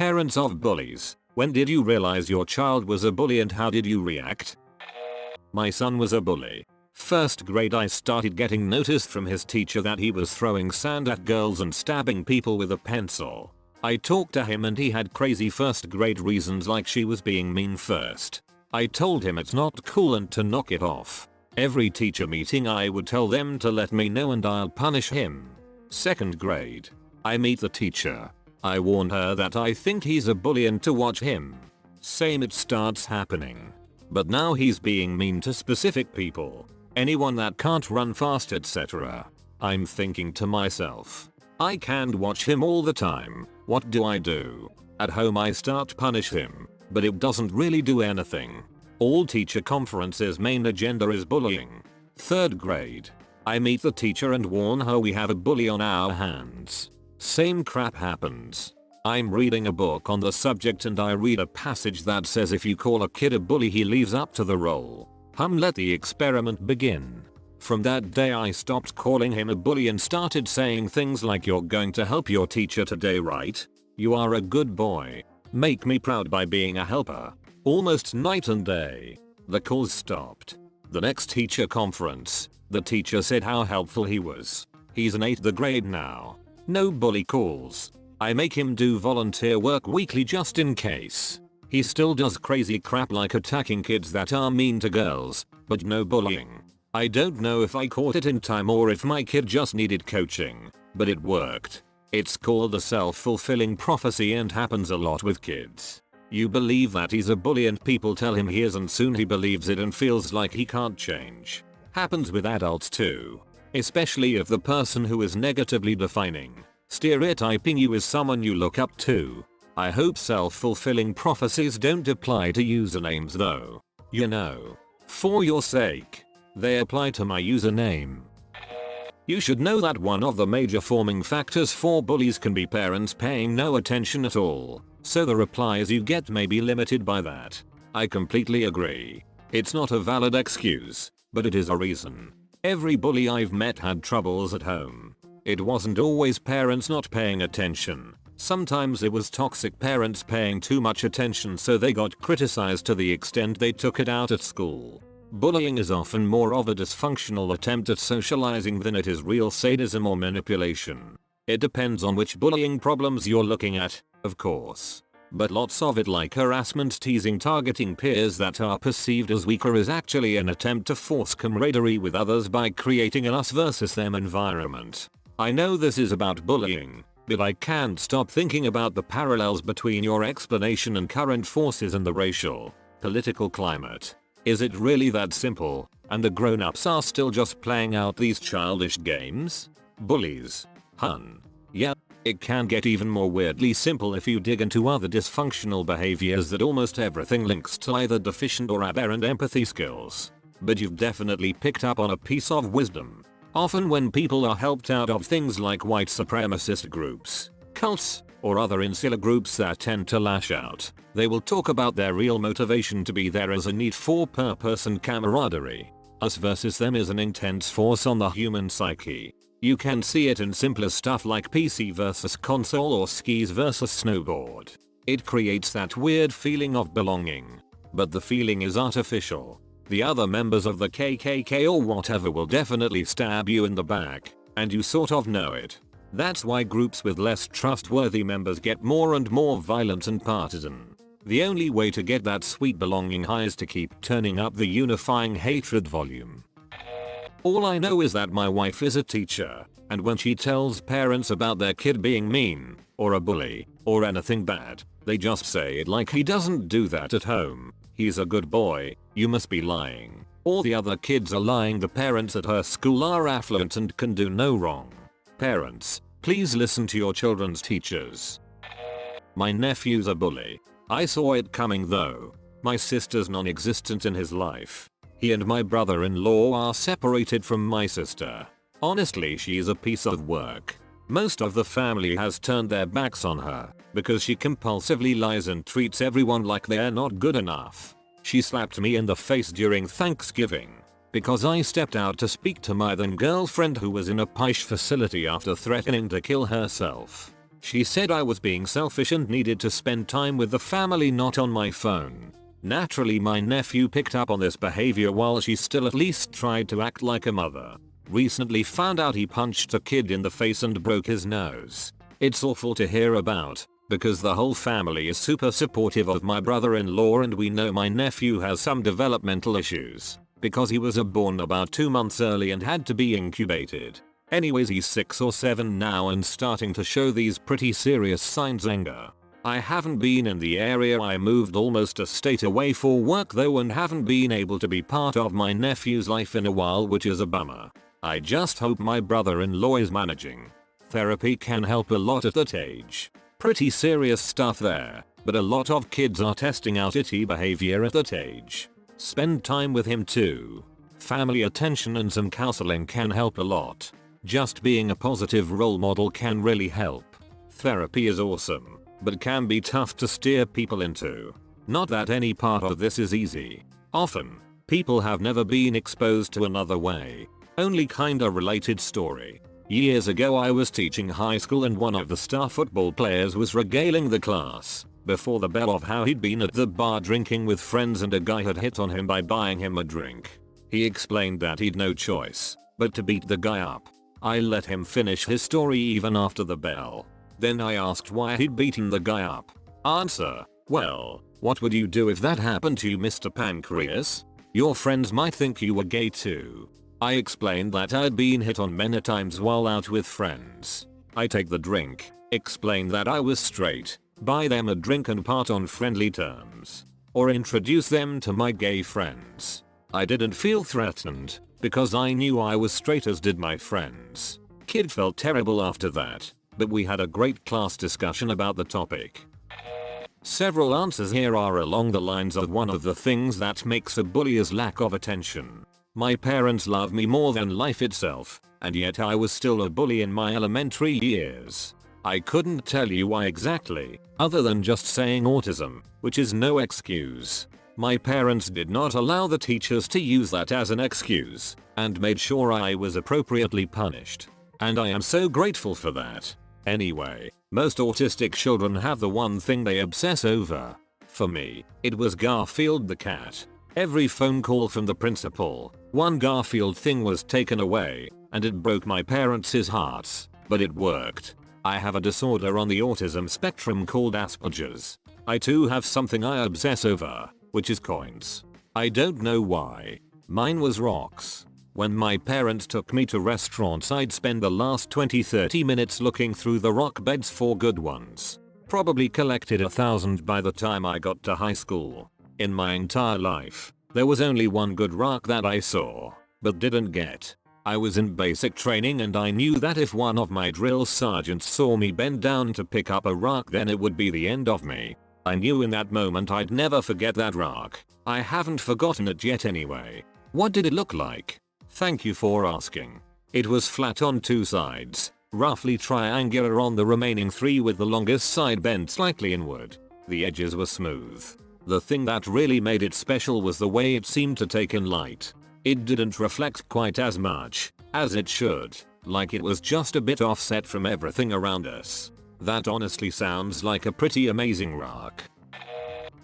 Parents of bullies, when did you realize your child was a bully and how did you react? My son was a bully. First grade I started getting noticed from his teacher that he was throwing sand at girls and stabbing people with a pencil. I talked to him and he had crazy first grade reasons like she was being mean first. I told him it's not cool and to knock it off. Every teacher meeting I would tell them to let me know and I'll punish him. Second grade. I meet the teacher. I warn her that I think he's a bully and to watch him. Same, it starts happening. But now he's being mean to specific people. Anyone that can't run fast, etc. I'm thinking to myself, I can't watch him all the time. What do I do? At home I start punish him, but it doesn't really do anything. All teacher conferences main agenda is bullying. Third grade. I meet the teacher and warn her we have a bully on our hands. Same crap happens. I'm reading a book on the subject and I read a passage that says if you call a kid a bully he leaves up to the role. Let the experiment begin. From that day I stopped calling him a bully and started saying things like you're going to help your teacher today, right? You are a good boy. Make me proud by being a helper. Almost night and day. The calls stopped. The next teacher conference, the teacher said how helpful he was. He's in 8th grade now. No bully calls. I make him do volunteer work weekly just in case. He still does crazy crap like attacking kids that are mean to girls, but no bullying. I don't know if I caught it in time or if my kid just needed coaching, but it worked. It's called the self-fulfilling prophecy and happens a lot with kids. You believe that he's a bully and people tell him he is and soon he believes it and feels like he can't change. Happens with adults too. Especially if the person who is negatively defining, stereotyping you is someone you look up to. I hope self-fulfilling prophecies don't apply to usernames though. You know. For your sake. They apply to my username. You should know that one of the major forming factors for bullies can be parents paying no attention at all, so the replies you get may be limited by that. I completely agree. It's not a valid excuse, but it is a reason. Every bully I've met had troubles at home. It wasn't always parents not paying attention. Sometimes it was toxic parents paying too much attention so they got criticized to the extent they took it out at school. Bullying is often more of a dysfunctional attempt at socializing than it is real sadism or manipulation. It depends on which bullying problems you're looking at, of course. But lots of it like harassment, teasing, targeting peers that are perceived as weaker is actually an attempt to force camaraderie with others by creating an us versus them environment. I know this is about bullying, but I can't stop thinking about the parallels between your explanation and current forces in the racial, political climate. Is it really that simple, and the grown-ups are still just playing out these childish games? Bullies. Hun. Yeah, it can get even more weirdly simple if you dig into other dysfunctional behaviors that almost everything links to either deficient or aberrant empathy skills. But you've definitely picked up on a piece of wisdom. Often when people are helped out of things like white supremacist groups, cults, or other insular groups that tend to lash out, they will talk about their real motivation to be there as a need for purpose and camaraderie. Us versus them is an intense force on the human psyche. You can see it in simpler stuff like PC versus console or skis versus snowboard. It creates that weird feeling of belonging. But the feeling is artificial. The other members of the KKK or whatever will definitely stab you in the back, and you sort of know it. That's why groups with less trustworthy members get more and more violent and partisan. The only way to get that sweet belonging high is to keep turning up the unifying hatred volume. All I know is that my wife is a teacher, and when she tells parents about their kid being mean, or a bully, or anything bad, they just say it like he doesn't do that at home. He's a good boy, you must be lying. All the other kids are lying. The parents at her school are affluent and can do no wrong. Parents, please listen to your children's teachers. My nephew's a bully. I saw it coming though. My sister's non-existent in his life. He and my brother-in-law are separated from my sister. Honestly, she's a piece of work. Most of the family has turned their backs on her because she compulsively lies and treats everyone like they're not good enough. She slapped me in the face during Thanksgiving because I stepped out to speak to my then girlfriend who was in a pish facility after threatening to kill herself. She said I was being selfish and needed to spend time with the family, not on my phone. Naturally, my nephew picked up on this behavior while she still at least tried to act like a mother. Recently found out he punched a kid in the face and broke his nose. It's awful to hear about, because the whole family is super supportive of my brother-in-law, and we know my nephew has some developmental issues because he was born about 2 months early and had to be incubated. Anyways, he's 6 or 7 now and starting to show these pretty serious signs. Anger. I haven't been in the area. I moved almost a state away for work though and haven't been able to be part of my nephew's life in a while, which is a bummer. I just hope my brother-in-law is managing. Therapy can help a lot at that age. Pretty serious stuff there, but a lot of kids are testing out itty behavior at that age. Spend time with him too. Family attention and some counseling can help a lot. Just being a positive role model can really help. Therapy is awesome, but can be tough to steer people into. Not that any part of this is easy. Often, people have never been exposed to another way. Only kinda related story. Years ago I was teaching high school and one of the star football players was regaling the class before the bell of how he'd been at the bar drinking with friends and a guy had hit on him by buying him a drink. He explained that he'd no choice but to beat the guy up. I let him finish his story even after the bell. Then I asked why he'd beaten the guy up. Answer: well, what would you do if that happened to you, Mr. Pancreas? Your friends might think you were gay too. I explained that I'd been hit on many times while out with friends. I take the drink, explain that I was straight, buy them a drink and part on friendly terms. Or introduce them to my gay friends. I didn't feel threatened, because I knew I was straight, as did my friends. Kid felt terrible after that, but we had a great class discussion about the topic. Several answers here are along the lines of one of the things that makes a bully is lack of attention. My parents love me more than life itself, and yet I was still a bully in my elementary years. I couldn't tell you why exactly, other than just saying autism, which is no excuse. My parents did not allow the teachers to use that as an excuse, and made sure I was appropriately punished. And I am so grateful for that. Anyway, most autistic children have the one thing they obsess over. For me, it was Garfield the cat. Every phone call from the principal, one Garfield thing was taken away, and it broke my parents' hearts, but it worked. I have a disorder on the autism spectrum called Asperger's. I too have something I obsess over, which is coins. I don't know why. Mine was rocks. When my parents took me to restaurants, I'd spend the last 20-30 minutes looking through the rock beds for good ones. Probably collected 1,000 by the time I got to high school. In my entire life, there was only one good rock that I saw, but didn't get. I was in basic training and I knew that if one of my drill sergeants saw me bend down to pick up a rock, then it would be the end of me. I knew in that moment I'd never forget that rock. I haven't forgotten it yet anyway. What did it look like? Thank you for asking. It was flat on 2 sides, roughly triangular on the remaining 3 with the longest side bent slightly inward. The edges were smooth. The thing that really made it special was the way it seemed to take in light. It didn't reflect quite as much as it should, like it was just a bit offset from everything around us. That honestly sounds like a pretty amazing rock.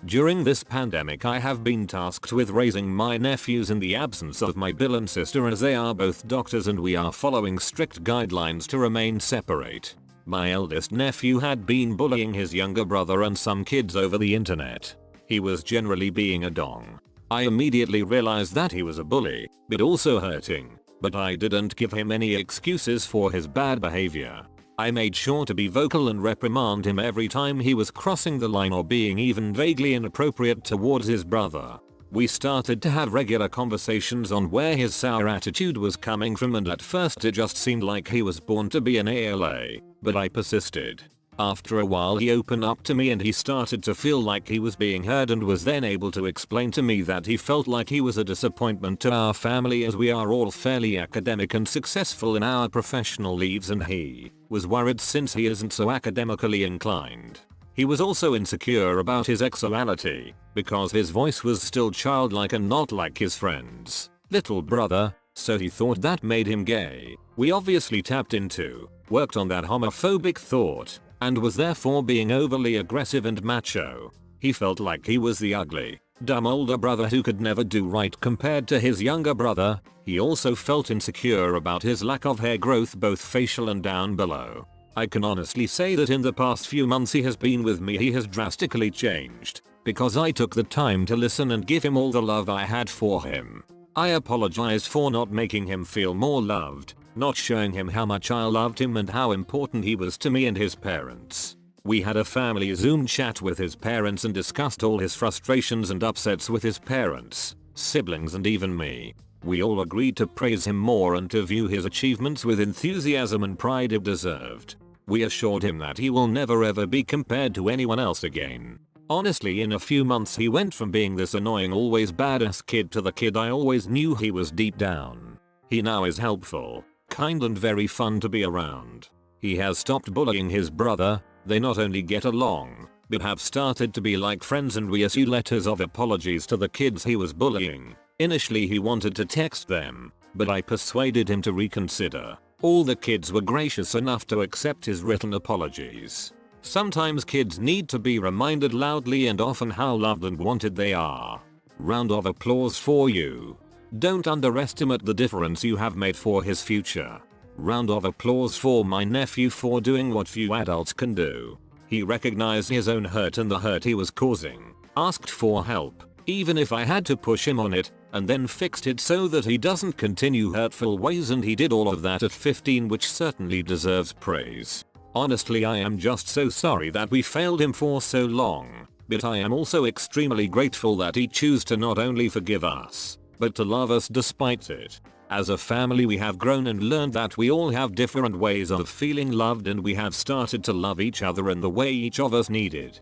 During this pandemic, I have been tasked with raising my nephews in the absence of my Bill and sister, as they are both doctors and we are following strict guidelines to remain separate. My eldest nephew had been bullying his younger brother and some kids over the internet. He was generally being a dong. I immediately realized that he was a bully, but also hurting, but I didn't give him any excuses for his bad behavior. I made sure to be vocal and reprimand him every time he was crossing the line or being even vaguely inappropriate towards his brother. We started to have regular conversations on where his sour attitude was coming from, and at first it just seemed like he was born to be an ALA, but I persisted. After a while he opened up to me and he started to feel like he was being heard, and was then able to explain to me that he felt like he was a disappointment to our family as we are all fairly academic and successful in our professional lives, and he was worried since he isn't so academically inclined. He was also insecure about his sexuality because his voice was still childlike and not like his friend's little brother, so he thought that made him gay. We obviously tapped into, worked on that homophobic thought, and was therefore being overly aggressive and macho. He felt like he was the ugly, dumb older brother who could never do right compared to his younger brother. He also felt insecure about his lack of hair growth, both facial and down below. I can honestly say that in the past few months he has been with me, he has drastically changed, because I took the time to listen and give him all the love I had for him. I apologize for not making him feel more loved, not showing him how much I loved him and how important he was to me and his parents. We had a family Zoom chat with his parents and discussed all his frustrations and upsets with his parents, siblings and even me. We all agreed to praise him more and to view his achievements with enthusiasm and pride it deserved. We assured him that he will never ever be compared to anyone else again. Honestly, in a few months he went from being this annoying always badass kid to the kid I always knew he was deep down. He now is helpful, kind and very fun to be around. He has stopped bullying his brother. They not only get along, but have started to be like friends, and we issue letters of apologies to the kids he was bullying. Initially he wanted to text them, but I persuaded him to reconsider. All the kids were gracious enough to accept his written apologies. Sometimes kids need to be reminded loudly and often how loved and wanted they are. Round of applause for you. Don't underestimate the difference you have made for his future. Round of applause for my nephew for doing what few adults can do. He recognized his own hurt and the hurt he was causing, asked for help, even if I had to push him on it, and then fixed it so that he doesn't continue hurtful ways, and he did all of that at 15, which certainly deserves praise. Honestly, I am just so sorry that we failed him for so long, but I am also extremely grateful that he chose to not only forgive us, but to love us despite it. As a family we have grown and learned that we all have different ways of feeling loved, and we have started to love each other in the way each of us needed.